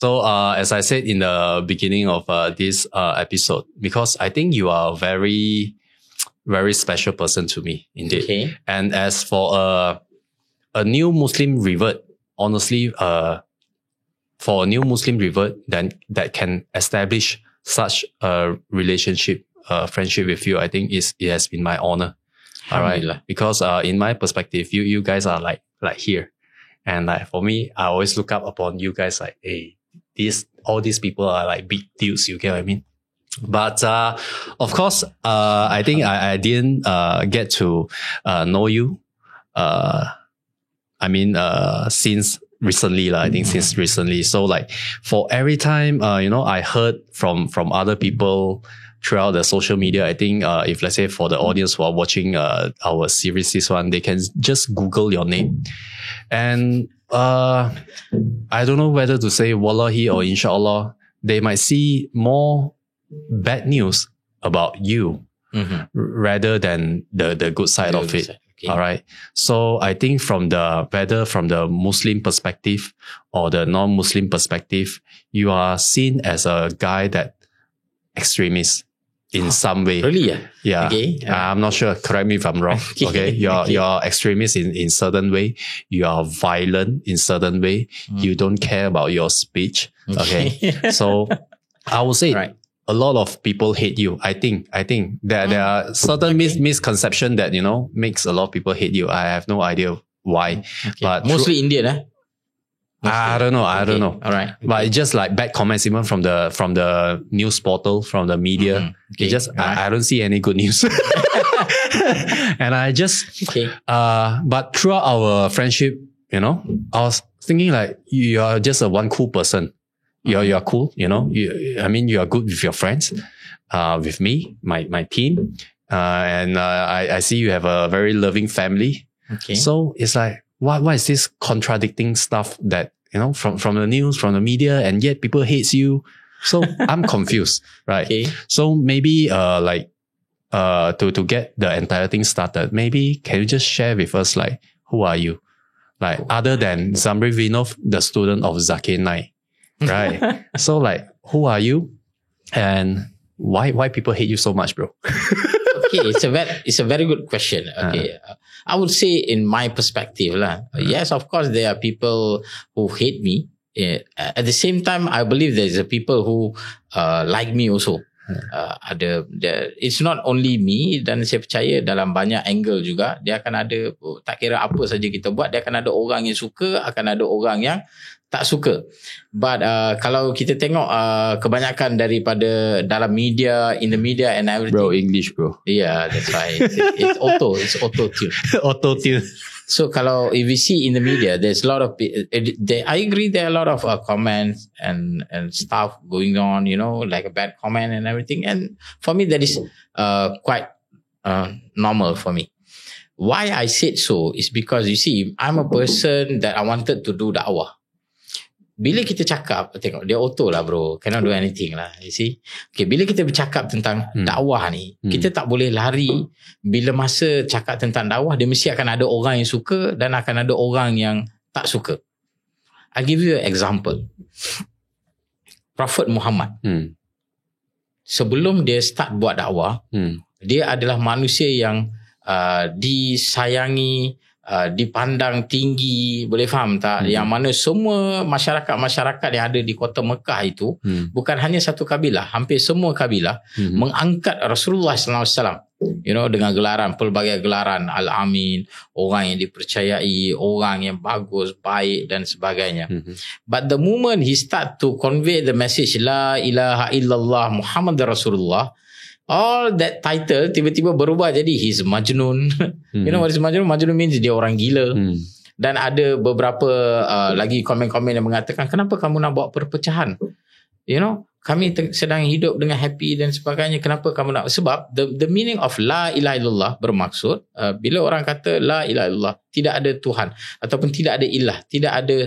So, as I said in the beginning of this episode, because I think you are a very, very special person to me, indeed. Okay. And as for a new Muslim revert, honestly, for a new Muslim revert then that can establish such a relationship, friendship with you, I think it has been my honor. All right, because in my perspective, you guys are like here, and like for me, I always look up upon you guys like, hey, all these people are like big dudes. You get what I mean? But of course, I think I didn't get to know you. Since recently, I think since recently. So like for every time, I heard from other people throughout the social media, I think if let's say for the audience who are watching our series, this one, they can just Google your name. And I don't know whether to say wallahi or inshallah, they might see more bad news about you rather than the good side of it. Okay. All right. So I think whether from the Muslim perspective or the non-Muslim perspective, you are seen as a guy that extremist in some way. Really? Yeah. Okay. I'm not sure. Correct me if I'm wrong. Okay. You're extremist in certain way. You are violent in certain way. You don't care about your speech. Okay. So I would say a lot of people hate you. I think there are certain misconception that, makes a lot of people hate you. I have no idea why. Okay. But mostly Indian, eh? I don't know. All right. Okay. But it's just like bad comments even from the news portal, from the media. Okay. It just, I don't see any good news. And I just, but throughout our friendship, I was thinking like, you are just a one cool person. You're cool, you are good with your friends, with me, my team. And I see you have a very loving family. Okay. So it's like, what is this contradicting stuff that, from the news, from the media, and yet people hates you. So I'm confused, right? Okay. So maybe, to get the entire thing started, maybe can you just share with us, like, who are you? Like, other than Zamri Vinov, the student of Zakir Naik. Right. So like, who are you? And why people hate you so much, bro? Okay, it's a very good question. Okay. I would say in my perspective, yes, of course, there are people who hate me. At the same time, I believe there's a people who like me also. It's not only me, dan saya percaya dalam banyak angle juga dia akan ada, tak kira apa saja kita buat, dia akan ada orang yang suka, akan ada orang yang tak suka. But kalau kita tengok kebanyakan daripada dalam media, in the media and everything. Bro, English bro. Yeah, that's right. It's auto-tune. Auto-tune. So kalau if we see in the media, there's a lot of, I agree there are a lot of comments and stuff going on, like a bad comment and everything. And for me, that is quite normal for me. Why I said so is because you see, I'm a person that I wanted to do dakwah. Bila kita cakap, tengok dia auto lah bro, cannot do anything lah, you see. Okay, bila kita bercakap tentang dakwah ni, kita tak boleh lari. Bila masa cakap tentang dakwah, dia mesti akan ada orang yang suka dan akan ada orang yang tak suka. I'll give you an example. Prophet Muhammad, sebelum dia start buat dakwah, dia adalah manusia yang disayangi, dipandang tinggi, boleh faham tak? Yang mana semua masyarakat yang ada di kota Mekah itu bukan hanya satu kabilah, hampir semua kabilah mengangkat Rasulullah SAW, dengan gelaran, pelbagai gelaran, Al-Amin, orang yang dipercayai, orang yang bagus, baik dan sebagainya. But the moment he start to convey the message La ilaha illallah Muhammad Rasulullah, all that title tiba-tiba berubah jadi he's Majnun. You know what is Majnun? Majnun means dia orang gila. Dan ada beberapa lagi komen-komen yang mengatakan, kenapa kamu nak buat perpecahan? Kami sedang hidup dengan happy dan sebagainya. Kenapa kamu nak? Sebab the meaning of La ilaha illallah bermaksud, bila orang kata La ilaha illallah, tidak ada Tuhan ataupun tidak ada ilah, tidak ada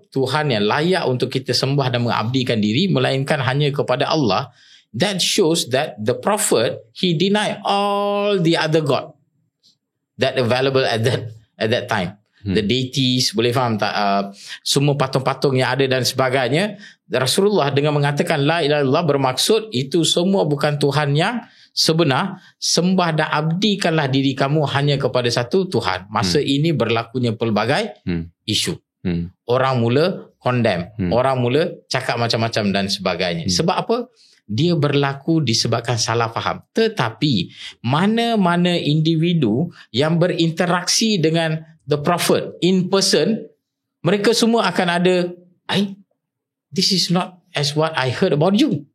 Tuhan yang layak untuk kita sembah dan mengabdikan diri melainkan hanya kepada Allah. That shows that the prophet, he denied all the other god that available at that time. the deities, boleh faham tak, semua patung-patung yang ada dan sebagainya. Rasulullah dengan mengatakan la ilaha illallah bermaksud itu semua bukan Tuhan yang sebenar, sembah dan abdikanlah diri kamu hanya kepada satu Tuhan. Masa ini berlakunya pelbagai isu. Orang mula condemn, orang mula cakap macam-macam dan sebagainya. Sebab apa? Dia berlaku disebabkan salah faham. Tetapi mana-mana individu yang berinteraksi dengan the Prophet in person, mereka semua akan ada, this is not as what I heard about you.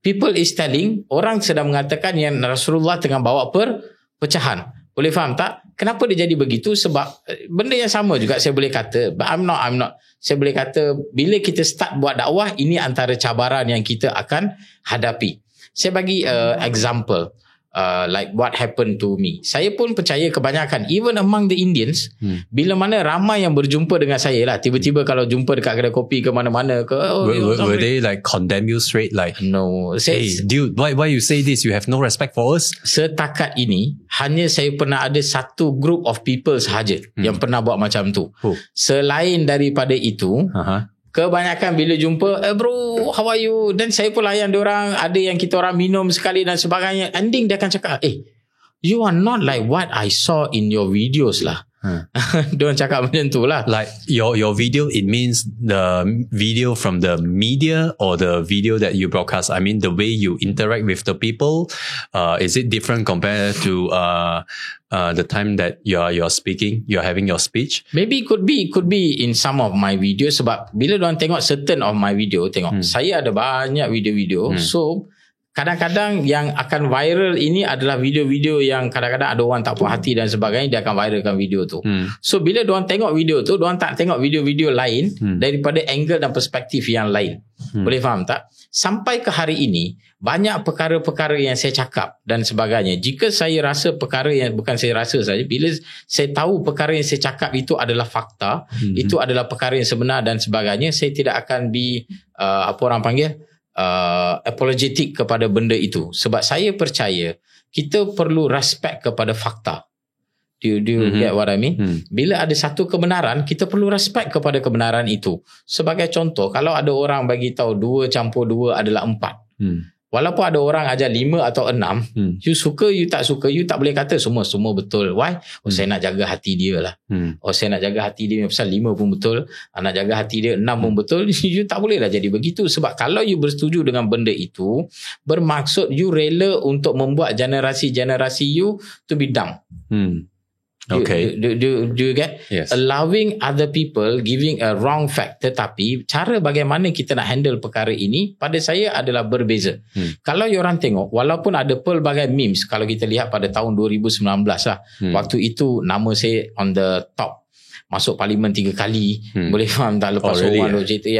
People is telling, orang sedang mengatakan yang Rasulullah tengah bawa perpecahan. Boleh faham tak? Kenapa dia jadi begitu? Sebab benda yang sama juga saya boleh kata, but I'm not. Saya boleh kata bila kita start buat dakwah, ini antara cabaran yang kita akan hadapi. Saya bagi example. Like what happened to me. Saya pun percaya kebanyakan, even among the Indians, bila mana ramai yang berjumpa dengan saya lah, tiba-tiba kalau jumpa dekat kedai kopi ke mana-mana ke, were they like condemn you straight like, no, hey dude, why you say this, you have no respect for us? Setakat ini hanya saya pernah ada satu group of people sahaja yang pernah buat macam tu. Selain daripada itu, kebanyakan bila jumpa, bro, how are you? Dan saya pun layan diorang. Ada yang kita orang minum sekali dan sebagainya. Ending dia akan cakap, you are not like what I saw in your videos lah. Diorang cakap macam tu lah. Like your video, it means the video from the media or the video that you broadcast? I mean the way you interact with the people, is it different compared to the time that you're speaking, you're having your speech? Maybe could be in some of my videos. Sebab bila diorang tengok certain of my video, tengok saya ada banyak video-video. So kadang-kadang yang akan viral ini adalah video-video yang kadang-kadang ada orang tak puas hati dan sebagainya, dia akan viralkan video tu. So bila diorang tengok video tu, diorang tak tengok video-video lain daripada angle dan perspektif yang lain. Boleh faham tak? Sampai ke hari ini, banyak perkara-perkara yang saya cakap dan sebagainya, jika saya rasa perkara yang, bukan saya rasa saja, bila saya tahu perkara yang saya cakap itu adalah fakta, itu adalah perkara yang sebenar dan sebagainya, saya tidak akan apa orang panggil, apologetic kepada benda itu. Sebab saya percaya kita perlu respect kepada fakta. Do you get what I mean? Bila ada satu kebenaran, kita perlu respect kepada kebenaran itu. Sebagai contoh, kalau ada orang bagi tahu 2 campur 2 adalah 4. Walaupun ada orang ajar 5 atau 6, you suka, you tak suka, you tak boleh kata semua betul. Why? Saya nak jaga hati dia lah. Saya nak jaga hati dia, pasal 5 pun betul, nak jaga hati dia 6 pun betul. You tak boleh lah jadi begitu. Sebab kalau you bersetuju dengan benda itu, bermaksud you rela untuk membuat generasi-generasi you to be dumb. Okay. Do you get? Yes. Allowing other people giving a wrong fact. Tetapi cara bagaimana kita nak handle perkara ini pada saya adalah berbeza. Kalau you orang tengok, walaupun ada pelbagai memes, kalau kita lihat pada tahun 2019 lah, waktu itu nama saya on the top, masuk parlimen 3 kali. Boleh faham tak? Lepas orang cerita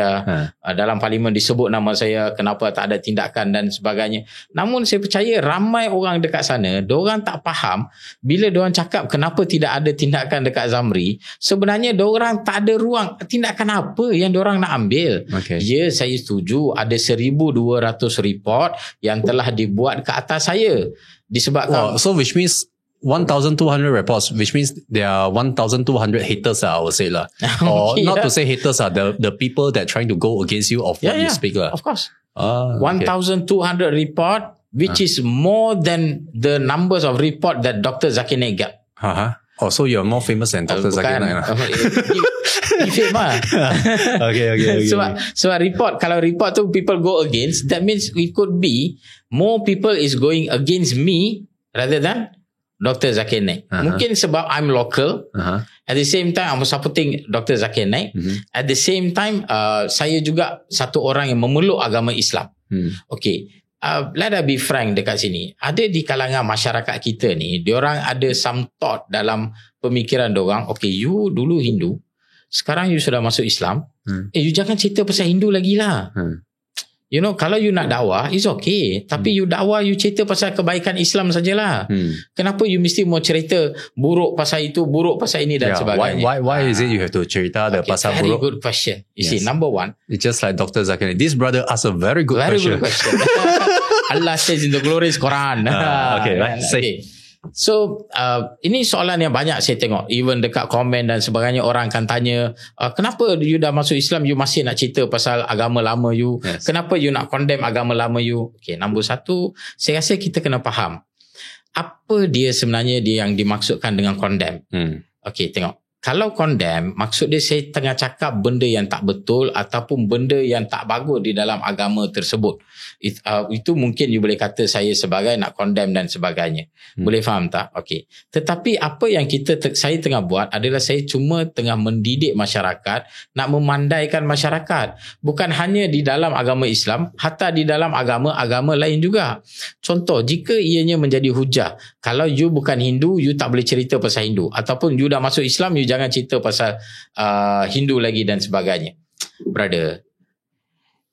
dalam parlimen disebut nama saya, kenapa tak ada tindakan dan sebagainya. Namun saya percaya ramai orang dekat sana, diorang tak faham bila diorang cakap kenapa tidak ada tindakan dekat Zamri. Sebenarnya diorang tak ada ruang tindakan apa yang diorang nak ambil. Ya, saya setuju ada 1,200 report yang telah dibuat ke atas saya disebabkan. So which means 1,200 reports, which means there are 1,200 haters, I would say lah. Or not to say haters, the people that trying to go against you of what you speak lah. Of course. 1,200 report, which is more than the numbers of report that Dr. Zakir Naik got. Oh, so you're more famous than Dr. Zakir Naik lah. Okay. Sebab report, kalau report tu people go against, that means it could be more people is going against me rather than Dr. Zakir Naik. Mungkin sebab I'm local. At the same time I'm supporting Dr. Zakir Naik. At the same time saya juga satu orang yang memeluk agama Islam. Okay, let us be frank dekat sini. Ada di kalangan masyarakat kita ni, diorang ada some thought dalam pemikiran diorang, okay, you dulu Hindu, sekarang you sudah masuk Islam, you jangan cerita pasal Hindu lagi lah. You know, kalau you nak dakwah, it's okay. Tapi you dakwah, you cerita pasal kebaikan Islam sajalah. Kenapa you mesti mau cerita buruk pasal itu, buruk pasal ini dan sebagainya? Why is it you have to cerita the pasal very buruk? Very good question. You see, number one. It's just like Dr. Zakir. This brother asked a very good question. Allah says in the glorious Quran. Okay, right. Say. Okay. So ini soalan yang banyak saya tengok, even dekat komen dan sebagainya, orang akan tanya, kenapa you dah masuk Islam you masih nak cerita pasal agama lama you? Yes. Kenapa you nak condemn agama lama you? Okay, nombor satu, saya rasa kita kena faham apa dia sebenarnya dia yang dimaksudkan dengan condemn. Okay, tengok. Kalau condemn, maksud dia saya tengah cakap benda yang tak betul ataupun benda yang tak bagus di dalam agama tersebut. Itu mungkin you boleh kata saya sebagai nak condemn dan sebagainya. Boleh faham tak? Okey. Tetapi apa yang saya tengah buat adalah saya cuma tengah mendidik masyarakat, nak memandaikan masyarakat. Bukan hanya di dalam agama Islam, hatta di dalam agama-agama lain juga. Contoh, jika ianya menjadi hujah, kalau you bukan Hindu, you tak boleh cerita pasal Hindu. Ataupun you dah masuk Islam, you jangan cerita pasal Hindu lagi dan sebagainya. Brother,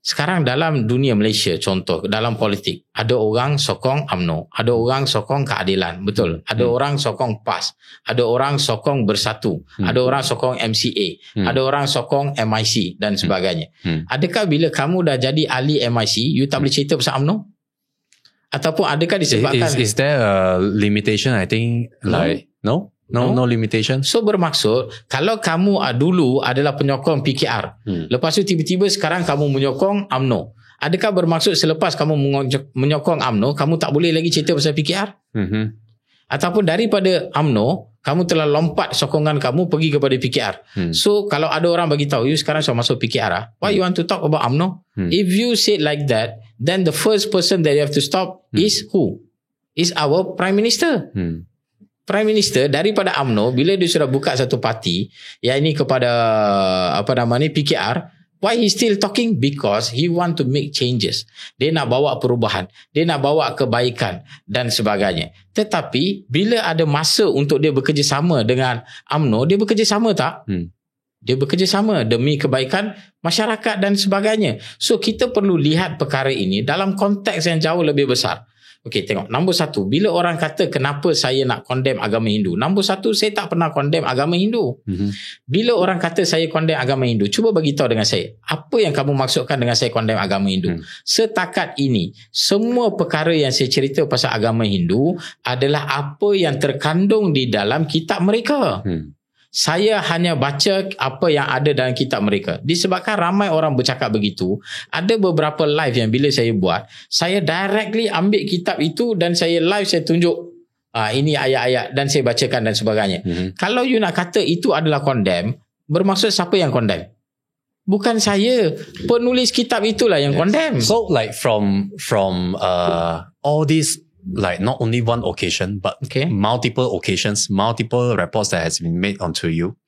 sekarang dalam dunia Malaysia, contoh dalam politik, ada orang sokong UMNO, ada orang sokong keadilan, betul. Ada orang sokong PAS, ada orang sokong Bersatu, ada orang sokong MCA, ada orang sokong MIC dan sebagainya. Adakah bila kamu dah jadi ahli MIC, you tak boleh cerita pasal UMNO? Ataupun adakah disebabkan is there a limitation? I think No limitation. So bermaksud, kalau kamu dulu adalah penyokong PKR, lepas tu tiba-tiba sekarang kamu menyokong UMNO, adakah bermaksud selepas kamu menyokong UMNO, kamu tak boleh lagi cerita pasal PKR? Ataupun daripada UMNO, kamu telah lompat sokongan kamu pergi kepada PKR. So kalau ada orang bagi tahu you sekarang sudah masuk PKR, why you want to talk about UMNO? If you say like that, then the first person that you have to stop is who? Is our Prime Minister. Prime Minister daripada UMNO, bila dia sudah buka satu parti yang ini kepada PKR, why he still talking? Because he want to make changes. Dia nak bawa perubahan, dia nak bawa kebaikan dan sebagainya. Tetapi bila ada masa untuk dia bekerjasama dengan UMNO, dia bekerjasama tak? Dia bekerjasama demi kebaikan masyarakat dan sebagainya. So kita perlu lihat perkara ini dalam konteks yang jauh lebih besar. Okey, tengok. Nombor satu, bila orang kata kenapa saya nak condemn agama Hindu? Nombor satu, saya tak pernah condemn agama Hindu. Bila orang kata saya condemn agama Hindu, cuba bagi tahu dengan saya, apa yang kamu maksudkan dengan saya condemn agama Hindu? Setakat ini, semua perkara yang saya cerita pasal agama Hindu adalah apa yang terkandung di dalam kitab mereka. Saya hanya baca apa yang ada dalam kitab mereka. Disebabkan ramai orang bercakap begitu, ada beberapa live yang bila saya buat, saya directly ambil kitab itu dan saya live, saya tunjuk ini ayat-ayat dan saya bacakan dan sebagainya. Kalau you nak kata itu adalah condemn, bermaksud siapa yang condemn? Bukan saya. Penulis kitab itulah yang condemn. So like from all these, like not only one occasion, but multiple occasions, multiple reports that has been made onto you.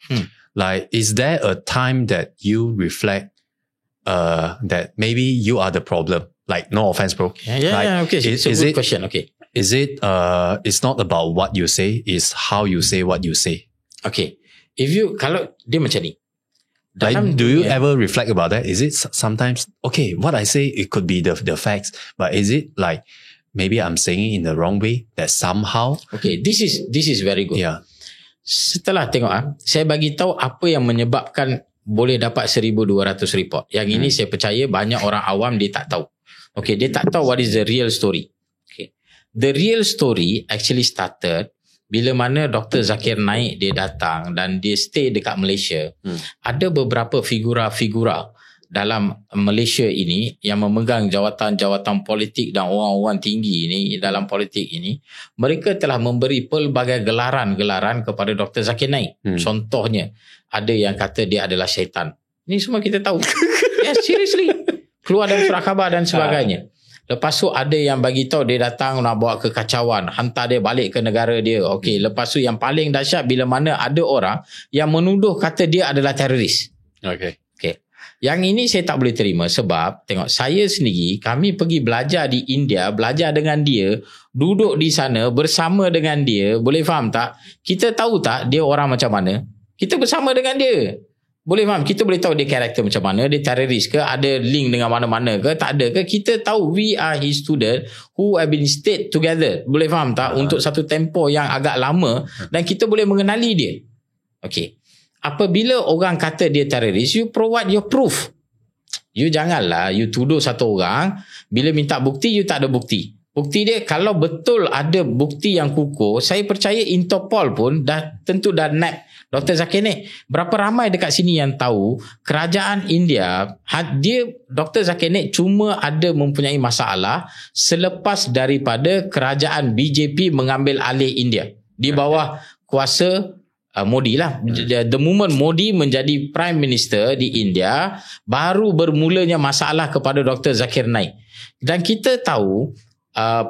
Like, is there a time that you reflect that maybe you are the problem? Like, no offense, bro. Okay. It's a good question. Okay. Is it, it's not about what you say, it's how you say what you say. Okay. Kalau dia macam ni. Like, do you ever reflect about that? Is it sometimes, okay, what I say, it could be the facts, but is it like, maybe I'm saying it in the wrong way, that somehow. Okay, this is very good. Yeah. Setelah tengok, saya bagi tahu apa yang menyebabkan boleh dapat 1,200 report. Yang ini saya percaya banyak orang awam dia tak tahu. Okay, dia tak tahu what is the real story. Okay, the real story actually started bila mana Dr. Zakir Naik dia datang dan dia stay dekat Malaysia. Ada beberapa figura-figura dalam Malaysia ini yang memegang jawatan-jawatan politik dan orang-orang tinggi ini dalam politik ini, mereka telah memberi pelbagai gelaran-gelaran kepada Dr. Zakir Naik. Contohnya, ada yang kata dia adalah syaitan. Ini semua kita tahu. Yes, seriously. Keluar dalam surat khabar dan sebagainya. Lepas tu ada yang bagi tahu dia datang nak bawa kekacauan, hantar dia balik ke negara dia. Okey, lepas tu yang paling dahsyat bila mana ada orang yang menuduh kata dia adalah teroris. Okay. Yang ini saya tak boleh terima sebab tengok, saya sendiri, kami pergi belajar di India, belajar dengan dia, duduk di sana bersama dengan dia. Boleh faham tak? Kita tahu tak dia orang macam mana? Kita bersama dengan dia. Boleh faham? Kita boleh tahu dia karakter macam mana, dia teroris ke, ada link dengan mana-mana ke, tak ada ke? Kita tahu we are his student who have been stayed together. Boleh faham tak? Untuk satu tempoh yang agak lama dan kita boleh mengenali dia. Okay. Apabila orang kata dia teroris, you provide your proof. You janganlah you tuduh satu orang, bila minta bukti you tak ada bukti. Bukti dia, kalau betul ada bukti yang kukuh, saya percaya Interpol pun tentu dah nab Dr. Zakir Naik. Berapa ramai dekat sini yang tahu kerajaan India, Dr. Zakir Naik cuma ada mempunyai masalah selepas daripada kerajaan BJP mengambil alih India di bawah kuasa Modi lah. The moment Modi menjadi Prime Minister di India, baru bermulanya masalah kepada Dr. Zakir Naik. Dan kita tahu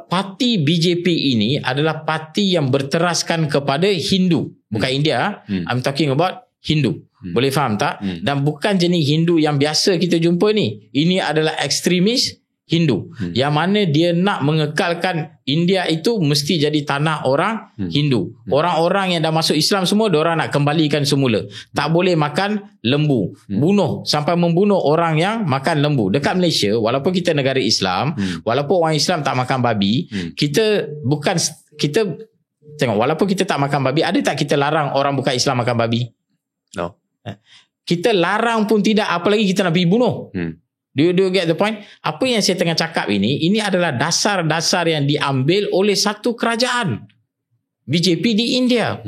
parti BJP ini adalah parti yang berteraskan kepada Hindu, bukan India. I'm talking about Hindu. Boleh faham tak? Dan bukan jenis Hindu yang biasa kita jumpa ni. Ini adalah ekstremis Hindu, yang mana dia nak mengekalkan India itu mesti jadi tanah orang Hindu. Orang-orang yang dah masuk Islam semua, diorang nak kembalikan semula. Tak boleh makan lembu, bunuh sampai membunuh orang yang makan lembu. Dekat Malaysia, walaupun kita negara Islam, walaupun orang Islam tak makan babi, kita tengok, walaupun kita tak makan babi, ada tak kita larang orang bukan Islam makan babi? No. Kita larang pun tidak, apalagi kita nak pergi bunuh. Do you get the point? Apa yang saya tengah cakap ini adalah dasar-dasar yang diambil oleh satu kerajaan BJP di India.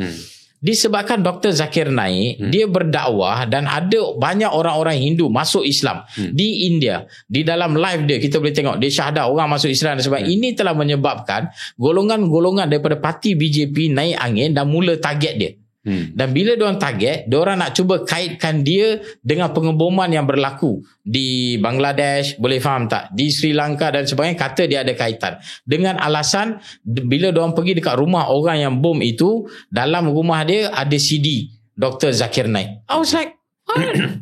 Disebabkan Dr. Zakir Naik, dia berdakwah dan ada banyak orang-orang Hindu masuk Islam di India. Di dalam live dia, kita boleh tengok dia syahadah orang masuk Islam dan sebagainya. Ini telah menyebabkan golongan-golongan daripada parti BJP naik angin dan mula target dia. Dan bila diorang target, diorang nak cuba kaitkan dia dengan pengeboman yang berlaku di Bangladesh, boleh faham tak, di Sri Lanka dan sebagainya, kata dia ada kaitan dengan alasan bila diorang pergi dekat rumah orang yang bom itu, dalam rumah dia ada CD Dr. Zakir Naik. I was like, what?